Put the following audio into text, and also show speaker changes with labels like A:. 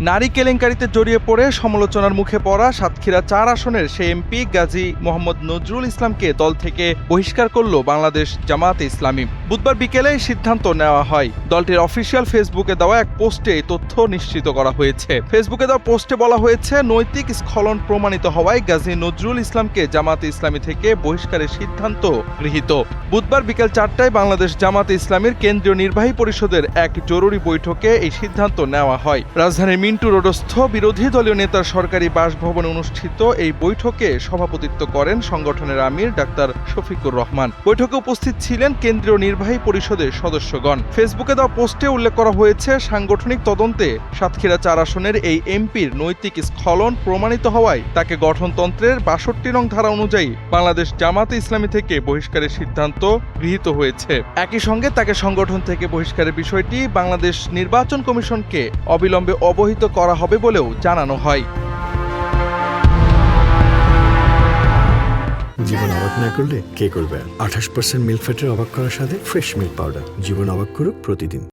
A: নারী কেলেঙ্কারিতে জড়িয়ে পড়ে সমালোচনার মুখে পড়া সাতক্ষীরা-৪ আসনের সেই এমপি গাজী মোহাম্মদ নজরুল ইসলামকে দল থেকে বহিষ্কার করল বাংলাদেশ জামায়াতে ইসলামী। বুধবার বিকেলে এই সিদ্ধান্ত নেওয়া হয়। দলটির অফিসিয়াল ফেসবুকে দেওয়া এক পোস্টে এই তথ্য নিশ্চিত করা হয়েছে। ফেসবুকে দেওয়া পোস্টে বলা হয়েছে, নৈতিক স্খলন প্রমাণিত হওয়ায় গাজী নজরুল ইসলামকে জামায়াতে ইসলামী থেকে বহিষ্কারের সিদ্ধান্ত গৃহীত। বুধবার বিকেল 4টায় বাংলাদেশ জামায়াতে ইসলামীর কেন্দ্রীয় নির্বাহী পরিষদের এক জরুরি বৈঠকে এই সিদ্ধান্ত নেওয়া হয়। রাজধানীর মিন্টু রোডস্থ বিরোধী দলীয় নেতার সরকারি বাসভবনে অনুষ্ঠিত এই বৈঠকে সভাপতিত্ব করেন সংগঠনের আমির ডাক্তার শফিকুর রহমান। বৈঠকে উপস্থিত ছিলেন কেন্দ্রীয় নির্বাহী পরিষদের সদস্যগণ। ফেসবুকে দেওয়া পোস্টে উল্লেখ করা হয়েছে, সাংগঠনিক তদন্তে সাতক্ষীরা-৪ আসনের এই এমপির নৈতিক স্খলন প্রমাণিত হওয়ায় তাকে গঠনতন্ত্রের ৬২ নং ধারা অনুযায়ী বাংলাদেশ জামায়াতে ইসলামী থেকে বহিষ্কারের সিদ্ধান্ত গৃহীত হয়েছে। একই সঙ্গে তাকে সংগঠন থেকে বহিষ্কারের বিষয়টি বাংলাদেশ নির্বাচন কমিশনকে অবিলম্বে অবহিত করা হবে বলেও জানানো হয়।
B: জীবন অবাক না করলে কে করবে? 28% মিল্ক ফ্যাটের অবাক করার সাথে ফ্রেশ মিল্ক পাউডার। জীবন অবাক করুক প্রতিদিন।